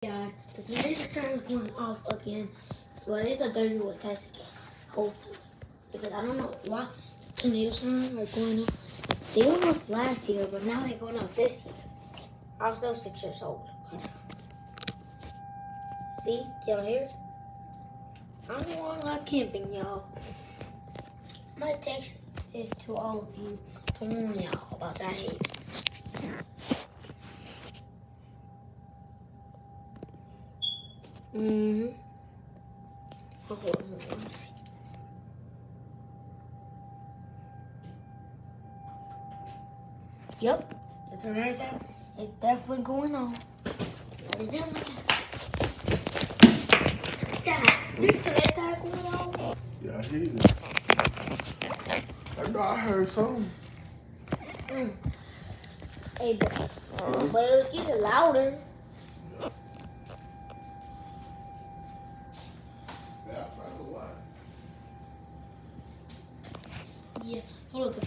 God, the tornado siren is going off again. Well, it's a 30-watt test again, hopefully. Because I don't know why tornado sirens are going off. They went off last year, but now they're going off this year. I was still 6 years old. See? Y'all hear it? I'm going out camping, y'all. My text is to all of you to warn y'all about Saturday. Hold on. Yep, the tornado siren is definitely going on. Dad, your tornado siren going on? Yeah, I hear it. I know I heard something. Hey, but it's getting louder. Yeah, I found a lot. Yeah, hold on.